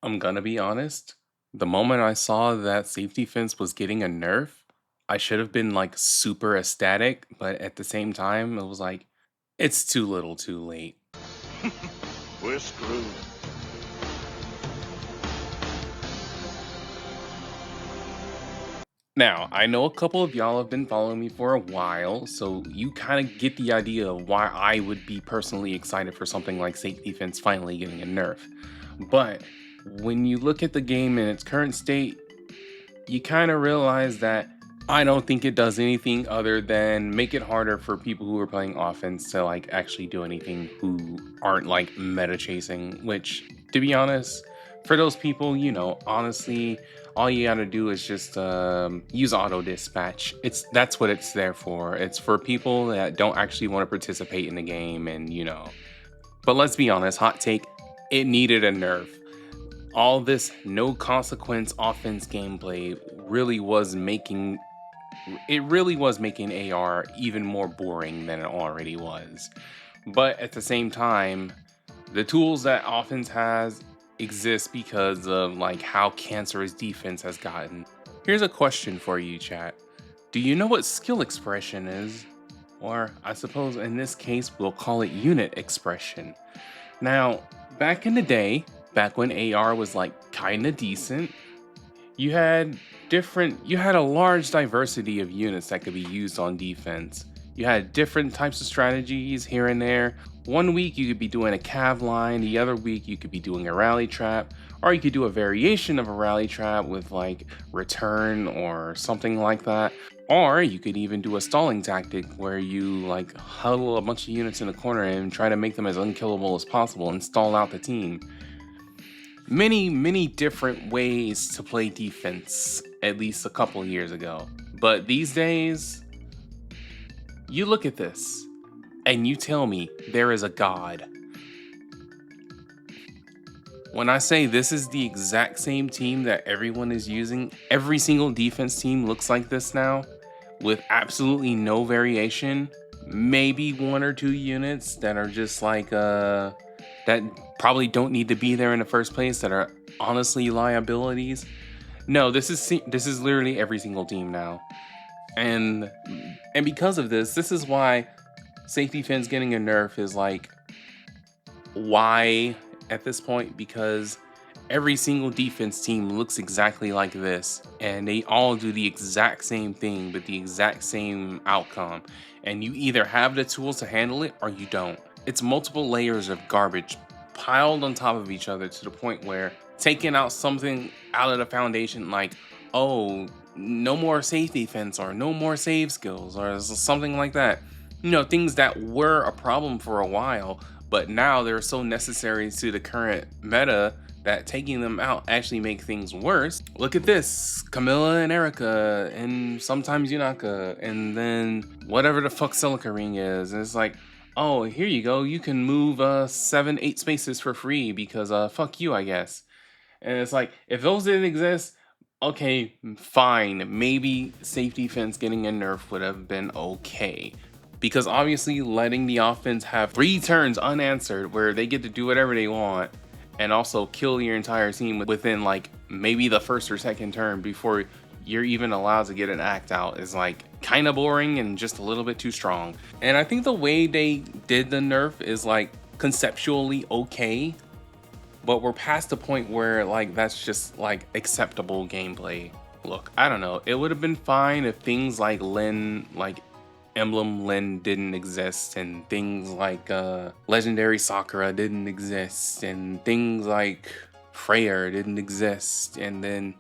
I'm gonna be honest. The moment I saw that safety fence was getting a nerf, I should have been like super ecstatic, but at the same time, it was like, it's too little too late. We're screwed. Now, I know a couple of y'all have been following me for a while, so you kind of get the idea of why I would be personally excited for something like safety fence finally getting a nerf. But when you look at the game in its current state, you kind of realize that I don't think it does anything other than make it harder for people who are playing offense to like actually do anything who aren't like meta chasing, which to be honest, for those people, honestly, all you gotta do is just use auto dispatch. That's what it's there for. It's for people that don't actually want to participate in the game and but let's be honest, hot take, it needed a nerf. All this no consequence offense gameplay really was making AR even more boring than it already was. But at the same time, the tools that offense has exist because of like how cancerous defense has gotten. Here's a question for you, chat. Do you know what skill expression is? Or I suppose in this case we'll call it unit expression. Now, back in the day, back when AR was like kinda decent, you had you had a large diversity of units that could be used on defense. You had different types of strategies here and there. One week you could be doing a cav line, the other week you could be doing a rally trap, or you could do a variation of a rally trap with like return or something like that. Or you could even do a stalling tactic where you like huddle a bunch of units in a corner and try to make them as unkillable as possible and stall out the team. Many different ways to play defense, at least a couple years ago. But these days, you look at this and you tell me there is a God. When I say this is the exact same team that everyone is using, every single defense team looks like this now, with absolutely no variation. Maybe one or two units that are just like that probably don't need to be there in the first place, that are honestly liabilities. No, this is literally every single team now. And because of this is why safety fence getting a nerf is like why at this point, because every single defense team looks exactly like this and they all do the exact same thing with the exact same outcome, and you either have the tools to handle it or you don't. It's multiple layers of garbage piled on top of each other to the point where taking out something out of the foundation like, oh, no more safety fence or no more save skills or something like that, things that were a problem for a while but now they're so necessary to the current meta that taking them out actually make things worse. Look at this, Camilla and Erica, and sometimes Yunaka, and then whatever the fuck Silica Ring is. And it's like, oh, here you go, you can move 7-8 spaces for free because fuck you, I guess. And it's like, if those didn't exist, okay, fine, maybe safety fence getting a nerf would have been okay. Because obviously letting the offense have 3 turns unanswered where they get to do whatever they want and also kill your entire team within like maybe the first or second turn before you're even allowed to get an act out is like kind of boring and just a little bit too strong. And I think the way they did the nerf is like conceptually okay, but we're past the point where like that's just like acceptable gameplay. Look, I don't know, it would have been fine if things like Emblem Lin didn't exist, and things like Legendary Sakura didn't exist, and things like Freyr didn't exist, and then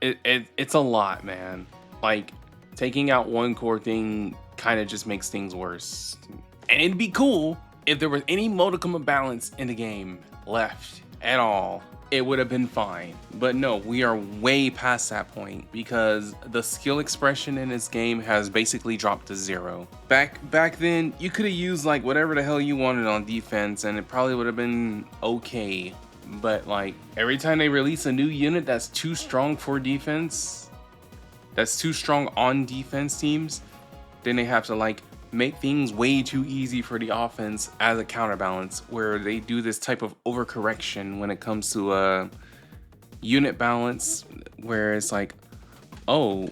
it's a lot, man. Like taking out one core thing kind of just makes things worse. And it'd be cool if there was any modicum of balance in the game left at all. It would have been fine. But no, we are way past that point because the skill expression in this game has basically dropped to 0. Back then, you could have used like whatever the hell you wanted on defense and it probably would have been okay. But like every time they release a new unit that's too strong for defense, that's too strong on defense teams, then they have to like make things way too easy for the offense as a counterbalance, where they do this type of overcorrection when it comes to unit balance, where it's like, oh,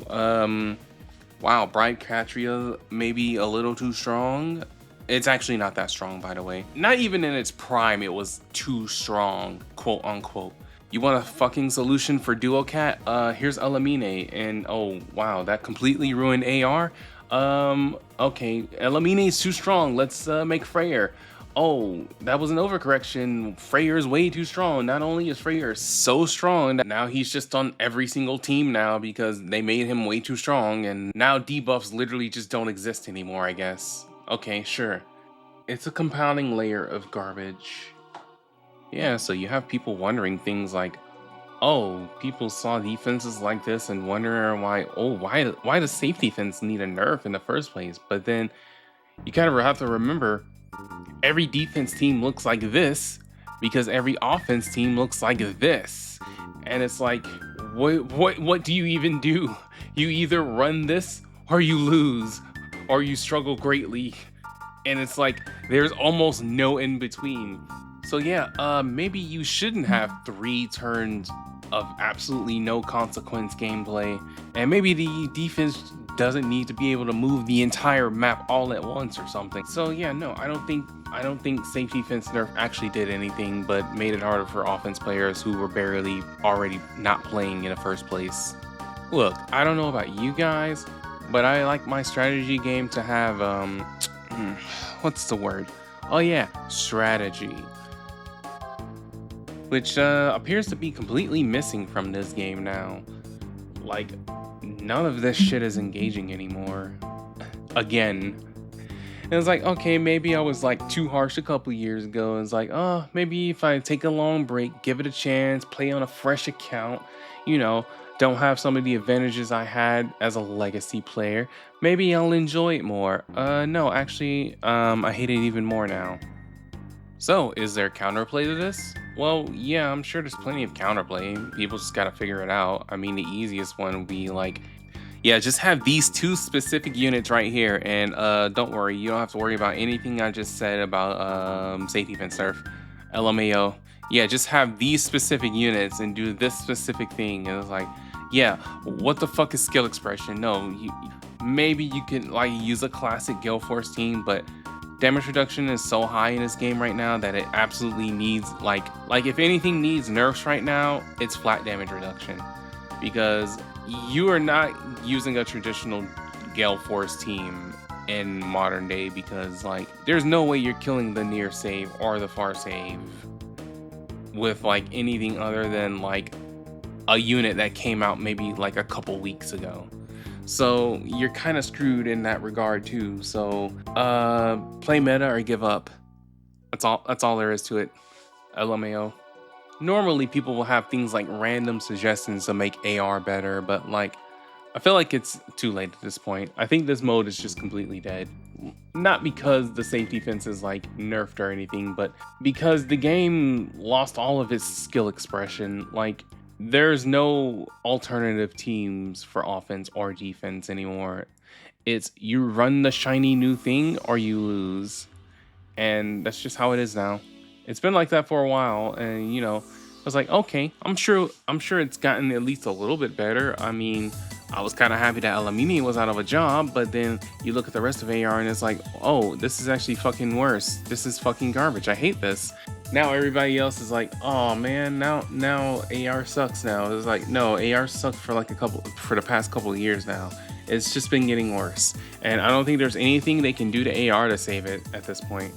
wow, Bright Catria maybe a little too strong. It's actually not that strong, by the way. Not even in its prime, it was too strong, quote unquote. You want a fucking solution for Duocat? Here's Elamine, and oh wow, that completely ruined AR. Okay, Elamine is too strong. Let's make Freyr. Oh, that was an overcorrection. Freyr's way too strong. Not only is Freyr so strong that now he's just on every single team now because they made him way too strong, and now debuffs literally just don't exist anymore, I guess. Okay, sure. It's a compounding layer of garbage. Yeah, so you have people wondering things like, oh, people saw defenses like this and wondering why does safety fence need a nerf in the first place? But then you kind of have to remember, every defense team looks like this because every offense team looks like this. And it's like, what do you even do? You either run this or you lose or you struggle greatly. And it's like, there's almost no in between. So yeah, maybe you shouldn't have 3 turns of absolutely no consequence gameplay. And maybe the defense doesn't need to be able to move the entire map all at once or something. So yeah, no, I don't think safety fence nerf actually did anything but made it harder for offense players who were barely already not playing in the first place. Look, I don't know about you guys, but I like my strategy game to have what's the word? Oh yeah, strategy. Which appears to be completely missing from this game now. Like, none of this shit is engaging anymore. Again. And it's like, okay, maybe I was like too harsh a couple years ago. It's like, oh, maybe if I take a long break, give it a chance, play on a fresh account, you know, don't have some of the advantages I had as a legacy player, maybe I'll enjoy it more. No, actually, I hate it even more now. So, is there counterplay to this? Well, yeah, I'm sure there's plenty of counterplay. People just gotta figure it out. I mean, the easiest one would be like, yeah, just have these 2 specific units right here, and don't worry, you don't have to worry about anything I just said about safety fence nerf, LMAO. Yeah, just have these specific units and do this specific thing. And it's like, yeah, what the fuck is skill expression? No, maybe you can like use a classic Gale Force team, but damage reduction is so high in this game right now that it absolutely needs like if anything needs nerfs right now, it's flat damage reduction, because you are not using a traditional Gale Force team in modern day, because like there's no way you're killing the near save or the far save with like anything other than like a unit that came out maybe like a couple weeks ago. So you're kind of screwed in that regard too. So play meta or give up. That's all there is to it. LMAO. Normally people will have things like random suggestions to make AR better, but like I feel like it's too late at this point. I think this mode is just completely dead. Not because the safety fence is like nerfed or anything, but because the game lost all of its skill expression. Like, there's no alternative teams for offense or defense anymore. It's you run the shiny new thing or you lose. And that's just how it is now. It's been like that for a while, and you know, I was like, okay, I'm sure it's gotten at least a little bit better. I mean, I was kind of happy that Elamine was out of a job, but then you look at the rest of AR and it's like, oh, this is actually fucking worse. This is fucking garbage. I hate this. Now everybody else is like, oh man, now AR sucks now. It's like, no, AR sucked for the past couple of years now. It's just been getting worse. And I don't think there's anything they can do to AR to save it at this point.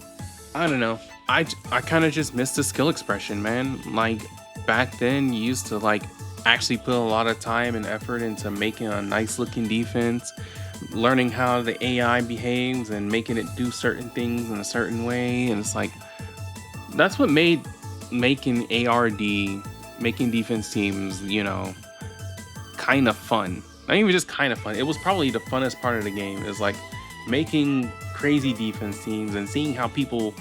I don't know. I kind of just miss the skill expression, man. Like, back then you used to like actually put a lot of time and effort into making a nice looking defense, learning how the AI behaves and making it do certain things in a certain way. And it's like, that's what made making ARD, making defense teams, you know, kind of fun. Not even just kind of fun. It was probably the funnest part of the game, is like making crazy defense teams and seeing how people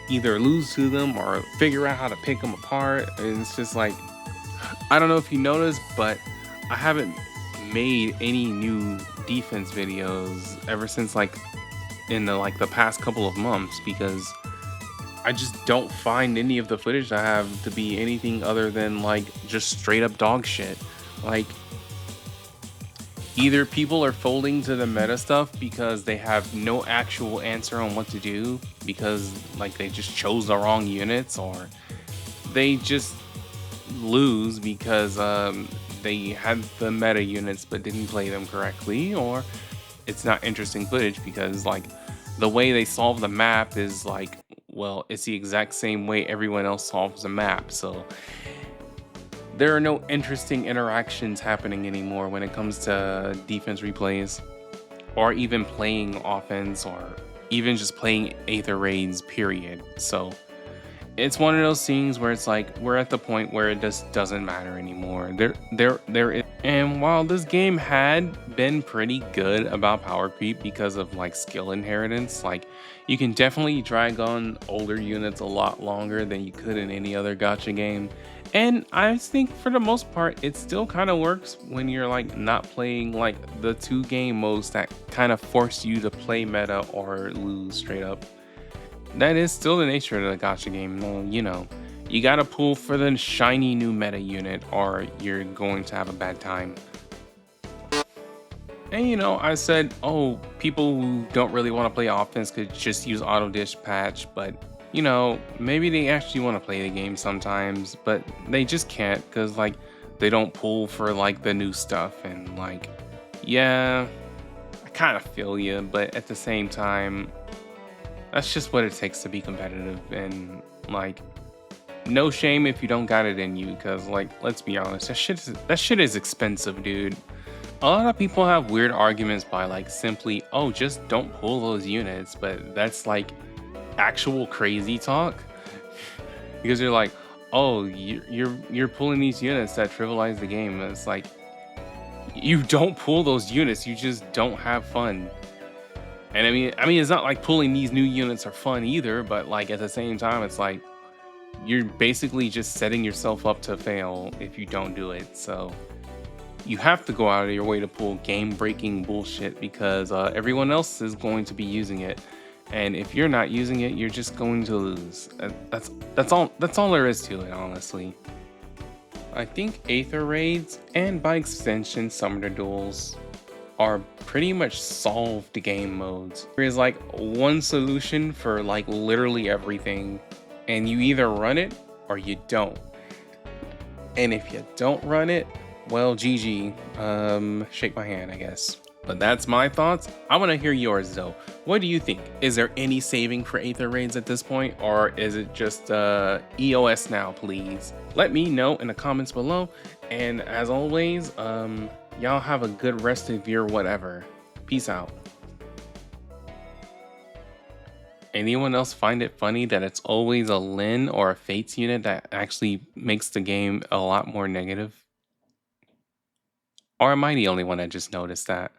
either lose to them or figure out how to pick them apart. And it's just like, I don't know if you noticed, but I haven't made any new defense videos ever since like in the past couple of months because I just don't find any of the footage I have to be anything other than like just straight up dog shit. Like either people are folding to the meta stuff because they have no actual answer on what to do because like they just chose the wrong units, or they just lose because they had the meta units but didn't play them correctly, or it's not interesting footage because like the way they solve the map is like, well, it's the exact same way everyone else solves the map. So there are no interesting interactions happening anymore when it comes to defense replays or even playing offense or even just playing Aether raids, period. So it's one of those things where it's like we're at the point where it just doesn't matter anymore. There is, and while this game had been pretty good about power creep because of like skill inheritance, like you can definitely drag on older units a lot longer than you could in any other gacha game. And I think for the most part, it still kind of works when you're like not playing like the 2 game modes that kind of force you to play meta or lose straight up. That is still the nature of the gacha game. Well, you know, you gotta pull for the shiny new meta unit or you're going to have a bad time. And you know, I said, oh, people who don't really want to play offense could just use auto dish patch, but you know, maybe they actually want to play the game sometimes, but they just can't because like they don't pull for like the new stuff. And like, yeah, I kind of feel you, but at the same time, that's just what it takes to be competitive. And like, no shame if you don't got it in you, because like, let's be honest, that shit is expensive, dude. A lot of people have weird arguments by like simply, oh, just don't pull those units, but that's like actual crazy talk because you're like, oh, you're pulling these units that trivialize the game. And it's like you don't pull those units, you just don't have fun. And I mean, it's not like pulling these new units are fun either, but like at the same time, it's like you're basically just setting yourself up to fail if you don't do it. So you have to go out of your way to pull game-breaking bullshit because everyone else is going to be using it, and if you're not using it, you're just going to lose. That's all there is to it, honestly. I think Aether raids and by extension Summoner duels are pretty much solved game modes. There is like one solution for like literally everything, and you either run it or you don't. And if you don't run it, well, GG. Shake my hand, I guess. But that's my thoughts. I want to hear yours though. What do you think? Is there any saving for Aether raids at this point, or is it just EOS now, please? Let me know in the comments below. And as always, y'all have a good rest of your whatever. Peace out. Anyone else find it funny that it's always a Lin or a Fates unit that actually makes the game a lot more negative? Or am I the only one that just noticed that?